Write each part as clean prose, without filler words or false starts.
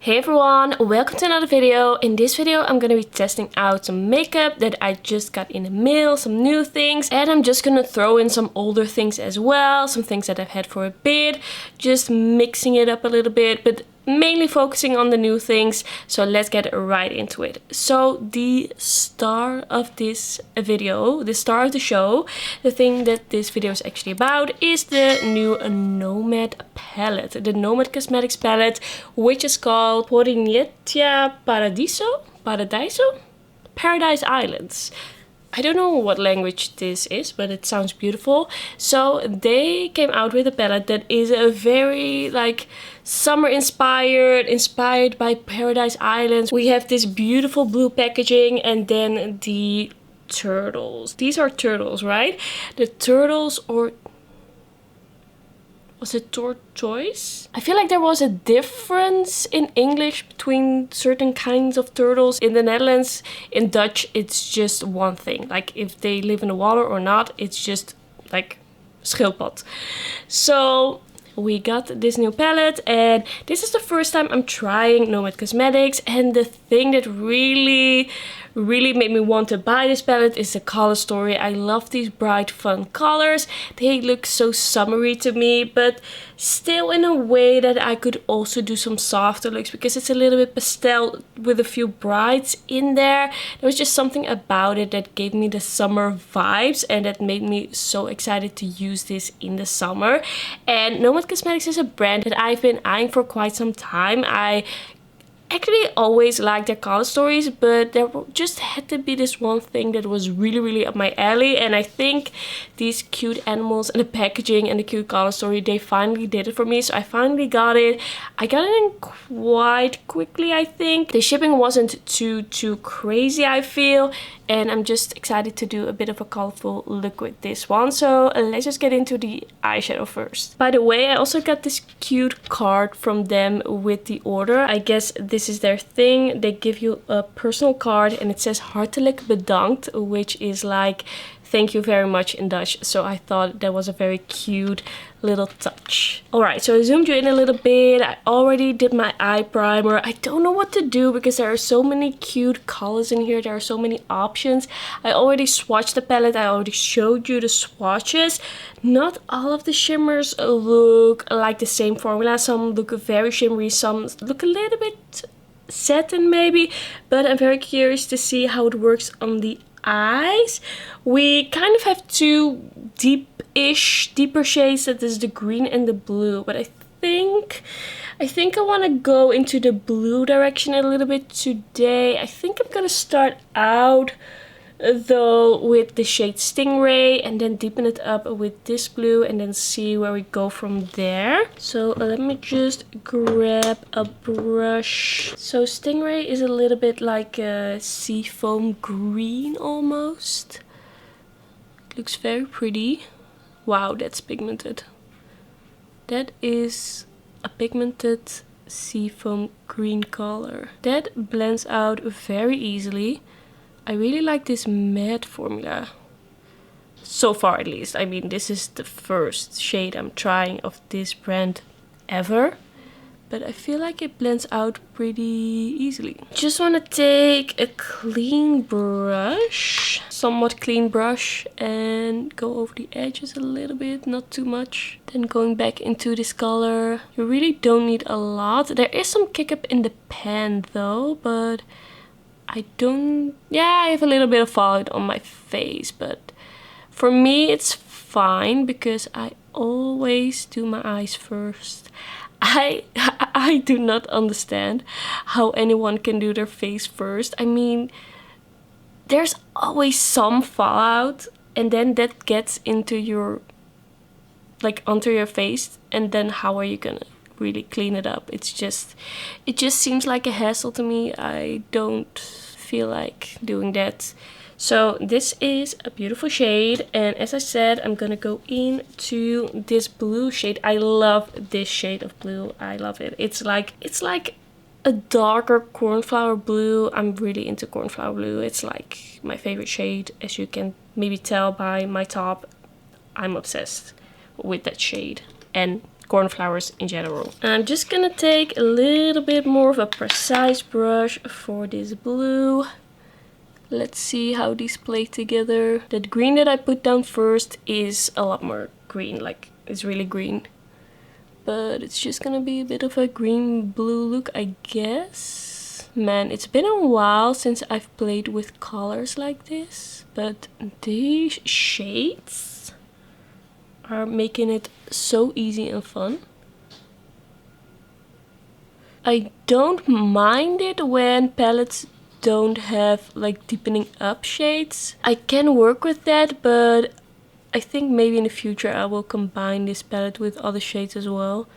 Hey everyone, welcome to another video. In this video I'm gonna be testing out some makeup that I just got in the mail, some new things, and I'm just gonna throw in some older things as well, some things that I've had for a bit, just mixing it up a little bit, but mainly focusing on the new things. So let's get right into it. So the star of this video, the star of the show, the thing that this video is actually about, is the new Nomad palette, the Nomad Cosmetics palette, which is called Paradise Islands. I don't know what language this is, but it sounds beautiful. So they came out with a palette that is a very like summer inspired by Paradise Islands. We have this beautiful blue packaging and then the turtles. These are turtles, right? The turtles, or was it tortoise? I feel like there was a difference in English between certain kinds of turtles. In the Netherlands, in Dutch, it's just one thing. Like if they live in the water or not, it's just like schildpad. So we got this new palette and this is the first time I'm trying Nomad Cosmetics, and the thing that really made me want to buy this palette is the color story. I love these bright fun colors. They look so summery to me, but still in a way that I could also do some softer looks because it's a little bit pastel with a few brights in there. There was just something about it that gave me the summer vibes and that made me so excited to use this in the summer. And Nomad Cosmetics is a brand that I've been eyeing for quite some time. I actually always liked their color stories, but there just had to be this one thing that was really up my alley, and I think these cute animals and the packaging and the cute color story, they finally did it for me. So I finally got it. I got it in quite quickly, I think. The shipping wasn't too crazy, I feel, and I'm just excited to do a bit of a colorful look with this one. So let's just get into the eyeshadow first. By the way, I also got this cute card from them with the order. I guess this is their thing. They give you a personal card and it says hartelijk bedankt, which is like thank you very much in Dutch. So I thought that was a very cute little touch. Alright, so I zoomed you in a little bit. I already did my eye primer. I don't know what to do because there are so many cute colors in here. There are so many options. I already swatched the palette. I already showed you the swatches. Not all of the shimmers look like the same formula. Some look very shimmery. Some look a little bit satin maybe. But I'm very curious to see how it works on the eyes. We kind of have two deeper shades. That is the green and the blue, but I think I want to go into the blue direction a little bit today. I think I'm gonna start out though with the shade Stingray and then deepen it up with this blue and then see where we go from there. So let me just grab a brush. So Stingray is a little bit like a seafoam green almost. Looks very pretty. Wow, that's pigmented. That is a pigmented seafoam green color. That blends out very easily. I really like this matte formula. So far at least. I mean, this is the first shade I'm trying of this brand ever. But I feel like it blends out pretty easily. Just want to take a clean brush, somewhat clean brush, and go over the edges a little bit, not too much. Then going back into this color. You really don't need a lot. There is some kick up in the pan though, but I don't, yeah, I have a little bit of fallout on my face, but for me it's fine because I always do my eyes first. I do not understand how anyone can do their face first. I mean, there's always some fallout and then that gets into your, like onto your face, and then how are you gonna really clean it up? It just seems like a hassle to me. I don't feel like doing that. So this is a beautiful shade, and as I said, I'm gonna go into this blue shade. I love this shade of blue. I love it. It's like a darker cornflower blue. I'm really into cornflower blue. It's like my favorite shade, as you can maybe tell by my top. I'm obsessed with that shade and cornflowers in general. I'm just gonna take a little bit more of a precise brush for this blue. Let's see how these play together. That green that I put down first is a lot more green, like it's really green. But it's just gonna be a bit of a green-blue look, I guess. Man, it's been a while since I've played with colors like this. But these shades are making it so easy and fun. I don't mind it when palettes don't have like deepening up shades. I can work with that, but I think maybe in the future I will combine this palette with other shades as well,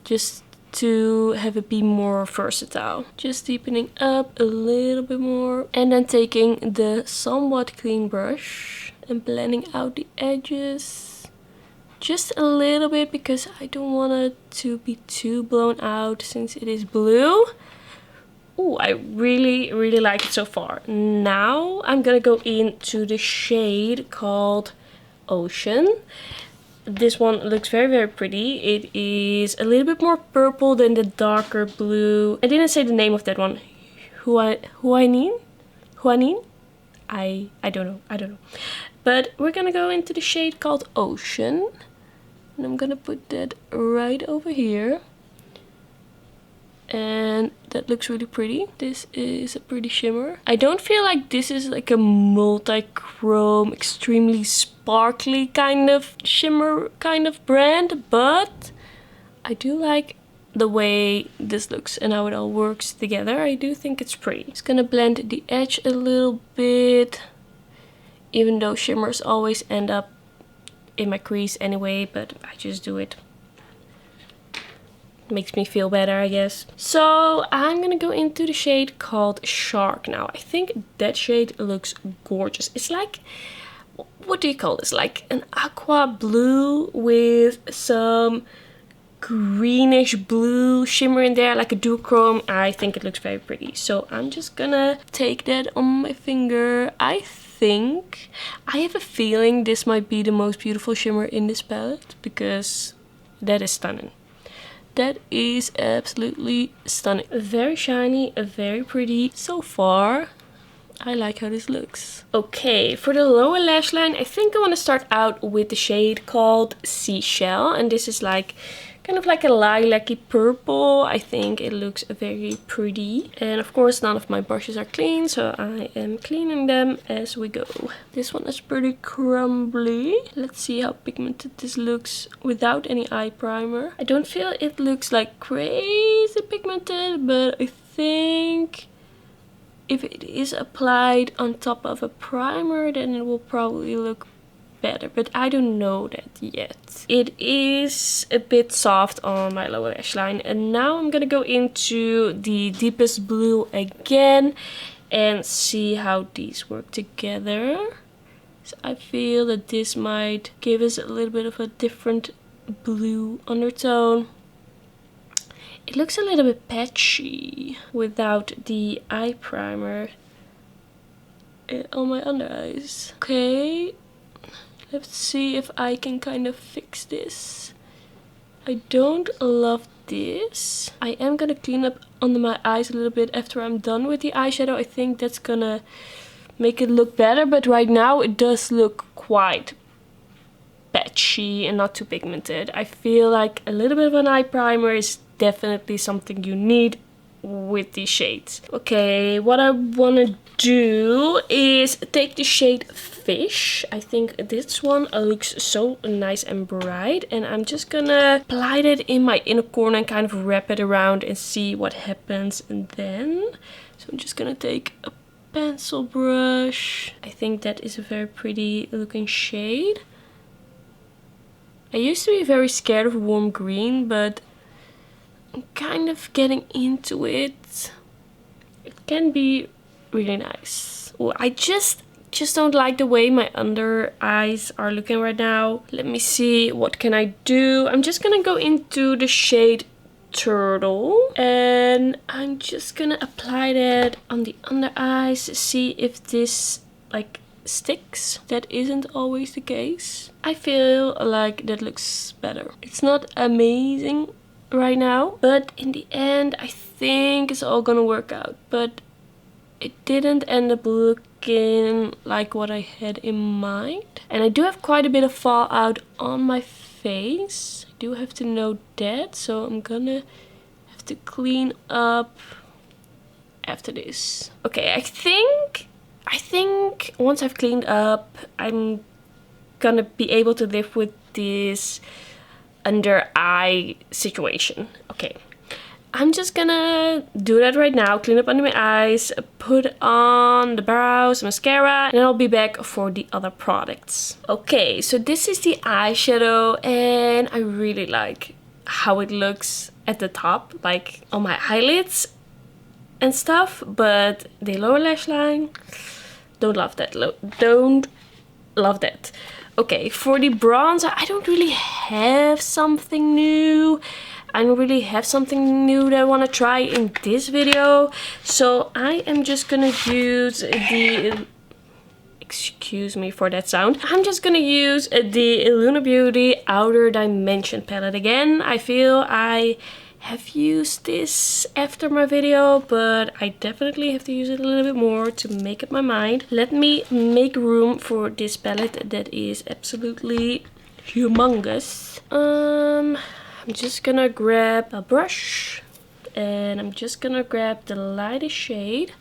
just to have it be more versatile. Just deepening up a little bit more and then taking the somewhat clean brush and blending out the edges just a little bit, because I don't want it to be too blown out since it is blue. Ooh, I really like it so far. Now I'm gonna go into the shade called Ocean. This one looks very pretty. It is a little bit more purple than the darker blue. I didn't say the name of that one. Huanin? I don't know. But we're gonna go into the shade called Ocean. And I'm gonna put that right over here. And that looks really pretty. This is a pretty shimmer. I don't feel like this is like a multi-chrome, extremely sparkly kind of shimmer kind of brand, but I do like the way this looks and how it all works together. I do think it's pretty. Just gonna blend the edge a little bit, even though shimmers always end up in my crease anyway, but I just do it. Makes me feel better, I guess. So I'm gonna go into the shade called Shark now. I think that shade looks gorgeous. It's like, what do you call this? Like an aqua blue with some greenish blue shimmer in there, like a duochrome. I think it looks very pretty. So I'm just gonna take that on my finger. I have a feeling this might be the most beautiful shimmer in this palette, because that is stunning. That is absolutely stunning. Very shiny, very pretty. So far, I like how this looks. Okay, for the lower lash line, I think I want to start out with the shade called Seashell. And this is like kind of like a lilac-y purple. I think it looks very pretty. And of course, none of my brushes are clean, so I am cleaning them as we go. This one is pretty crumbly. Let's see how pigmented this looks without any eye primer. I don't feel it looks like crazy pigmented, but I think if it is applied on top of a primer, then it will probably look better, but I don't know that yet. It is a bit soft on my lower lash line, and now I'm gonna go into the deepest blue again and see how these work together. So I feel that this might give us a little bit of a different blue undertone. It looks a little bit patchy without the eye primer on my under eyes. Okay, let's see if I can kind of fix this. I don't love this. I am gonna clean up under my eyes a little bit after I'm done with the eyeshadow. I think that's gonna make it look better, but right now it does look quite patchy and not too pigmented. I feel like a little bit of an eye primer is definitely something you need with these shades. Okay, what I want to do is take the shade Fish. I think this one looks so nice and bright, and I'm just gonna apply it in my inner corner and kind of wrap it around and see what happens. And then, so I'm just gonna take a pencil brush. I think that is a very pretty looking shade. I used to be very scared of warm green, but I'm kind of getting into it. It can be really nice. Oh, I just don't like the way my under eyes are looking right now. Let me see, what can I do? I'm just gonna go into the shade Turtle, and I'm just gonna apply that on the under eyes, see if this like sticks. That isn't always the case. I feel like that looks better. It's not amazing right now, but in the end I think it's all gonna work out. But it didn't end up looking like what I had in mind. And I do have quite a bit of fallout on my face. I do have to note that, so I'm gonna have to clean up after this. Okay, I think once I've cleaned up, I'm gonna be able to live with this under eye situation. Okay, I'm just gonna do that right now. Clean up under my eyes, put on the brows, mascara, and then I'll be back for the other products. Okay, so this is the eyeshadow, and I really like how it looks at the top, like on my eyelids and stuff, but the lower lash line, don't love that. Don't love that. Okay, for the bronzer, I don't really have something new. I don't really have something new that I want to try in this video. So I am just gonna use the... Excuse me for that sound. I'm just gonna use the Luna Beauty Outer Dimension palette again. I feel I have used this after my video, but I definitely have to use it a little bit more to make up my mind. Let me make room for this palette that is absolutely humongous. I'm just gonna grab a brush and I'm just gonna grab the lightest shade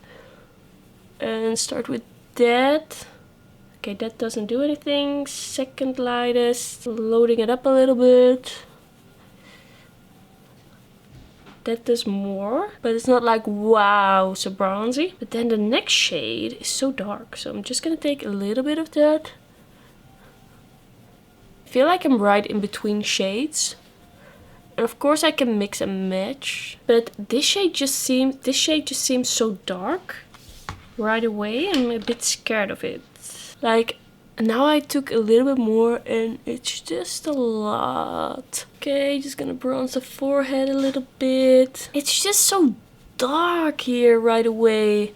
and start with that. Okay, that doesn't do anything. Second lightest, loading it up a little bit. That does more, but it's not like wow, so bronzy. But then the next shade is so dark, so I'm just gonna take a little bit of that. I feel like I'm right in between shades. And of course I can mix and match, but this shade just seems so dark right away. I'm a bit scared of it. Like, now I took a little bit more and it's just a lot. Okay, just gonna bronze the forehead a little bit. It's just so dark here right away.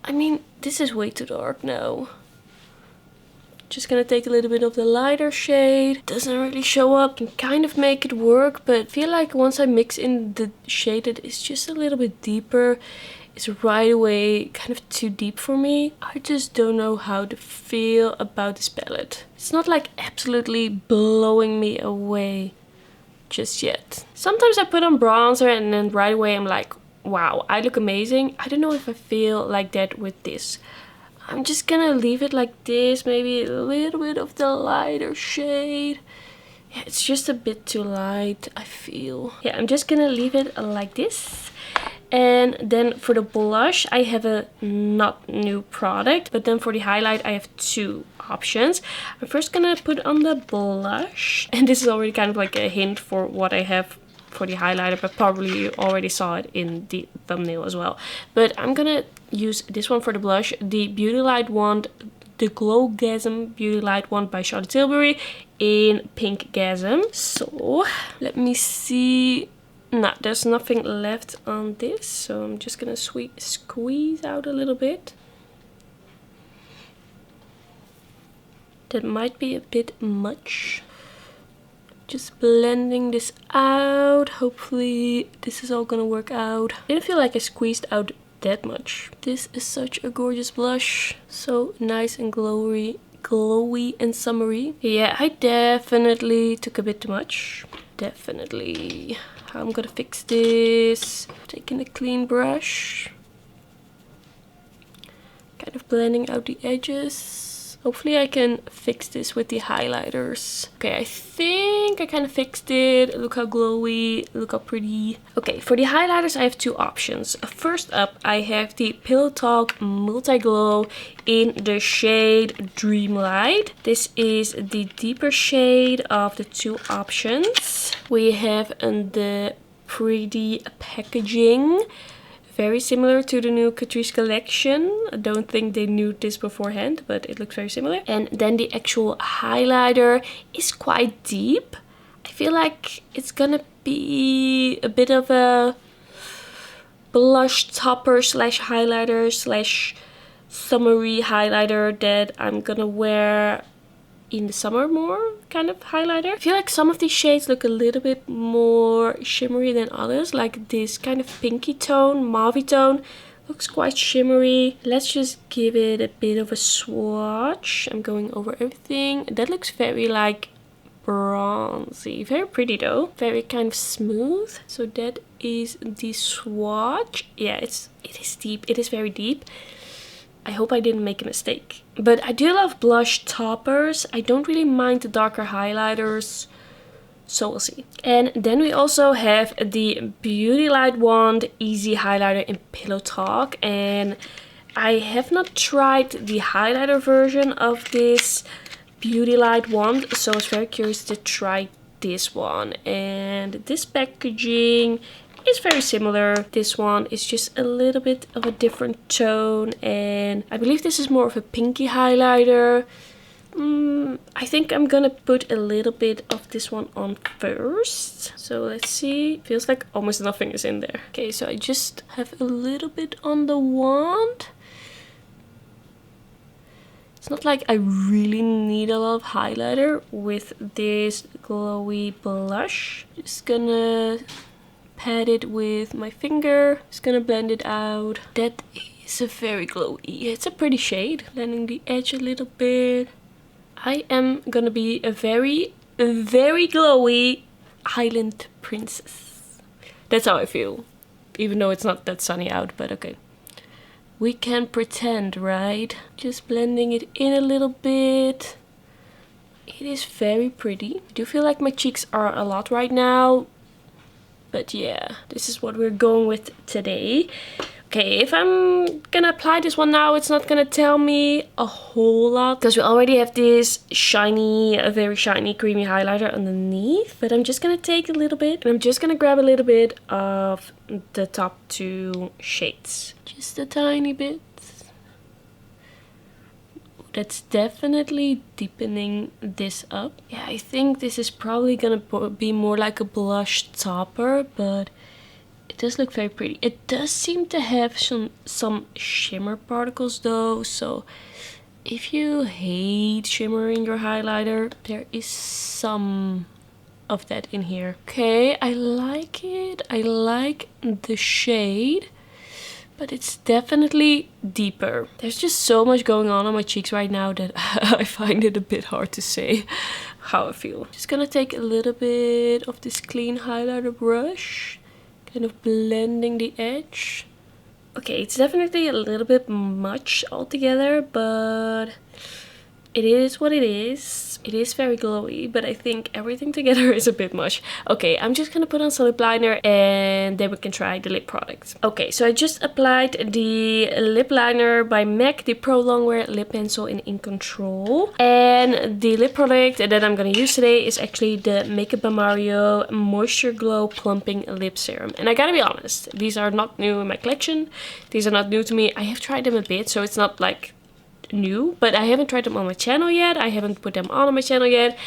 I mean, this is way too dark now. Just gonna take a little bit of the lighter shade. Doesn't really show up. Can kind of make it work, but I feel like once I mix in the shade that is just a little bit deeper, it's right away kind of too deep for me. I just don't know how to feel about this palette. It's not like absolutely blowing me away just yet. Sometimes I put on bronzer and then right away I'm like, wow, I look amazing. I don't know if I feel like that with this. I'm just gonna leave it like this, maybe a little bit of the lighter shade. Yeah, it's just a bit too light, I feel. Yeah, I'm just gonna leave it like this. And then for the blush, I have a not new product, but then for the highlight, I have two options. I'm first gonna put on the blush, and this is already kind of like a hint for what I have for the highlighter, but probably you already saw it in the thumbnail as well. But I'm gonna use this one for the blush, the Beauty Lightwand, the Glowgasm Beauty Lightwand by Charlotte Tilbury in Pink Gasm. So let me see. No, there's nothing left on this, so I'm just gonna squeeze out a little bit. That might be a bit much. Just blending this out. Hopefully this is all gonna work out. I didn't feel like I squeezed out that much. This is such a gorgeous blush. So nice and glowy and summery. Yeah, I definitely took a bit too much. Definitely. I'm gonna fix this. Taking a clean brush. Kind of blending out the edges. Hopefully I can fix this with the highlighters. Okay, I think I kind of fixed it. Look how glowy, look how pretty. Okay, for the highlighters I have two options. First up, I have the Pillow Talk Multi Glow in the shade Dreamlight. This is the deeper shade of the two options. We have the pretty packaging. Very similar to the new Crease collection. I don't think they knew this beforehand, but it looks very similar. And then the actual highlighter is quite deep. I feel like it's gonna be a bit of a blush topper slash highlighter slash summery highlighter that I'm gonna wear in the summer more, kind of highlighter. I feel like some of these shades look a little bit more shimmery than others. Like this kind of pinky tone, mauvey tone, looks quite shimmery. Let's just give it a bit of a swatch. I'm going over everything. That looks very like bronzy. Very pretty though. Very kind of smooth. So that is the swatch. Yeah, it is deep. It is very deep. I hope I didn't make a mistake. But I do love blush toppers. I don't really mind the darker highlighters. So we'll see. And then we also have the Beauty Lightwand Easy Highlighter in Pillow Talk. And I have not tried the highlighter version of this Beauty Lightwand. So I was very curious to try this one. And this packaging is very similar. This one is just a little bit of a different tone, and I believe this is more of a pinky highlighter. I think I'm gonna put a little bit of this one on first. So let's see. Feels like almost nothing is in there. Okay, so I just have a little bit on the wand. It's not like I really need a lot of highlighter with this glowy blush. Just gonna pat it with my finger. Just gonna blend it out. That is a very glowy. It's a pretty shade. Blending the edge a little bit. I am gonna be a very glowy island princess. That's how I feel. Even though it's not that sunny out, but okay. We can pretend, right? Just blending it in a little bit. It is very pretty. I do feel like my cheeks are a lot right now. But yeah, this is what we're going with today. Okay, if I'm gonna apply this one now, it's not gonna tell me a whole lot. Because we already have this shiny, a very shiny creamy highlighter underneath. But I'm just gonna take a little bit. And I'm just gonna grab a little bit of the top two shades. Just a tiny bit. That's definitely deepening this up. Yeah, I think this is probably gonna be more like a blush topper, but it does look very pretty. It does seem to have some shimmer particles though, so if you hate shimmer in your highlighter, there is some of that in here. Okay, I like it. I like the shade. But it's definitely deeper. There's just so much going on my cheeks right now that I find it a bit hard to say how I feel. Just gonna take a little bit of this clean highlighter brush. Kind of blending the edge. Okay, it's definitely a little bit much altogether, but it is what it is. It is very glowy, but I think everything together is a bit much. Okay, I'm just gonna put on some lip liner and then we can try the lip product. Okay, so I just applied the lip liner by MAC, the Pro Longwear Lip Pencil in Control. And the lip product that I'm gonna use today is actually the Makeup by Mario Moisture Glow Plumping Lip Serum. And I gotta be honest, these are not new in my collection. These are not new to me. I have tried them a bit, so it's not like new, but I haven't tried them on my channel yet. I haven't put them on my channel yet,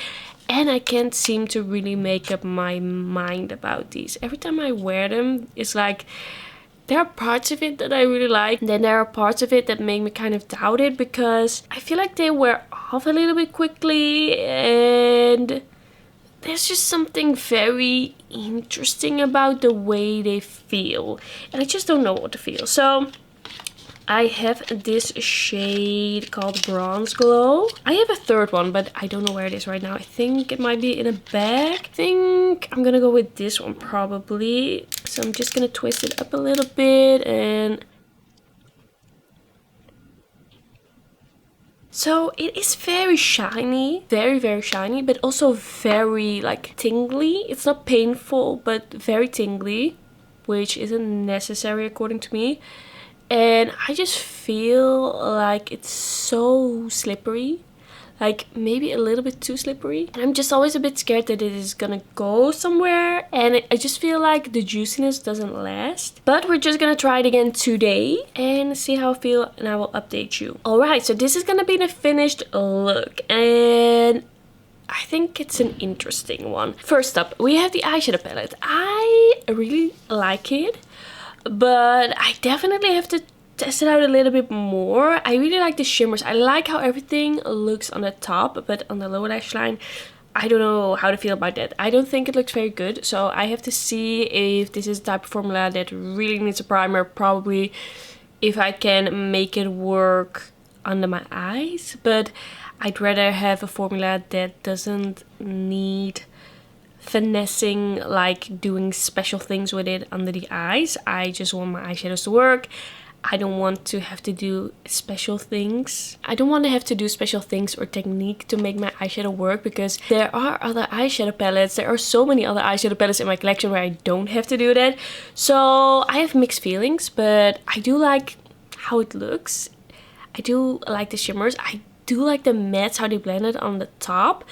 and I can't seem to really make up my mind about these. Every time I wear them, it's like there are parts of it that I really like, and then there are parts of it that make me kind of doubt it, because I feel like they wear off a little bit quickly, and there's just something very interesting about the way they feel, and I just don't know what to feel. So I have this shade called Bronze Glow. I have a third one, but I don't know where it is right now. I think it might be in a bag. I think I'm gonna go with this one probably. So I'm just gonna twist it up a little bit and... So it is very shiny, very shiny, but also very like tingly. It's not painful, but very tingly, which isn't necessary according to me. And I just feel like it's so slippery, like maybe a little bit too slippery. And I'm just always a bit scared that it is gonna go somewhere, and I just feel like the juiciness doesn't last. But we're just gonna try it again today and see how I feel, and I will update you. Alright, so this is gonna be the finished look, and I think it's an interesting one. First up, we have the eyeshadow palette. I really like it. But I definitely have to test it out a little bit more. I really like the shimmers. I like how everything looks on the top, but on the lower lash line, I don't know how to feel about that. I don't think it looks very good, so I have to see if this is the type of formula that really needs a primer. Probably if I can make it work under my eyes, but I'd rather have a formula that doesn't need finessing, like doing special things with it under the eyes. I just want my eyeshadows to work. I don't want to have to do special things. I don't want to have to do special things or technique to make my eyeshadow work, because there are other eyeshadow palettes. There are so many other eyeshadow palettes in my collection where I don't have to do that. So I have mixed feelings, but I do like how it looks. I do like the shimmers. I do like the mattes, how they blended on the top.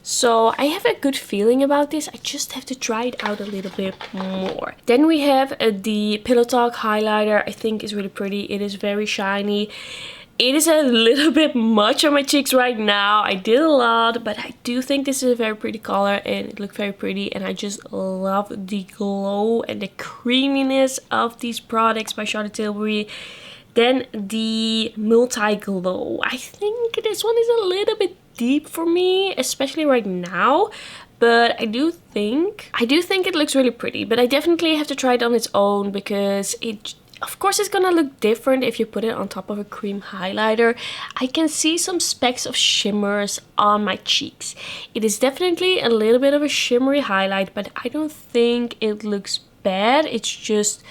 So I have a good feeling about this. I just have to try it out a little bit more. Then we have the Pillow Talk highlighter. I think is really pretty. It is very shiny. It is a little bit much on my cheeks right now. I did a lot, but I do think this is a very pretty color and it looks very pretty. And I just love the glow and the creaminess of these products by Charlotte Tilbury. Then the Multi Glow. I think this one is a little bit deep for me, especially right now, but I do think it looks really pretty. But I definitely have to try it on its own, because it, of course, it's gonna look different if you put it on top of a cream highlighter. I can see some specks of shimmers on my cheeks. It is definitely a little bit of a shimmery highlight, but I don't think it looks bad. It's just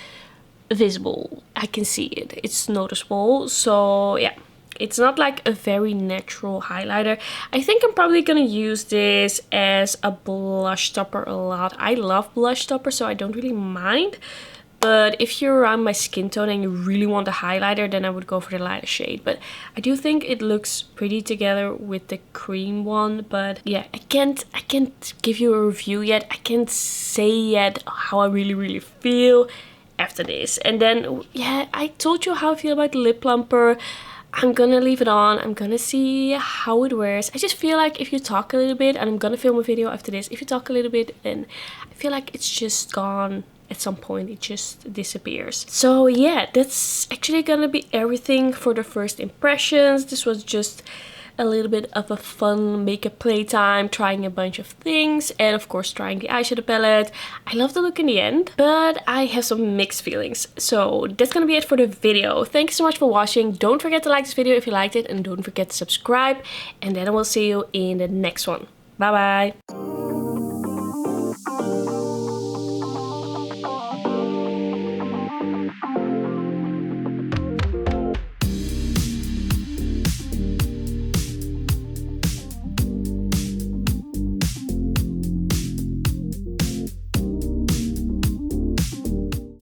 visible. I can see it. It's noticeable. So yeah. It's not like a very natural highlighter. I think I'm probably gonna use this as a blush topper a lot. I love blush topper, so I don't really mind. But if you're around my skin tone and you really want a highlighter, then I would go for the lighter shade. But I do think it looks pretty together with the cream one. But yeah, I can't give you a review yet. I can't say yet how I really feel after this. And then yeah, I told you how I feel about the lip plumper. I'm gonna leave it on. I'm gonna see how it wears. I just feel like if you talk a little bit, and I'm gonna film a video after this, if you talk a little bit, then I feel like it's just gone at some point. It just disappears. So yeah, that's actually gonna be everything for the first impressions. This was just a little bit of a fun makeup playtime, trying a bunch of things, and of course trying the eyeshadow palette. I love the look in the end, but I have some mixed feelings. So that's gonna be it for the video. Thank you so much for watching. Don't forget to like this video if you liked it, and don't forget to subscribe, and then I will see you in the next one. Bye bye.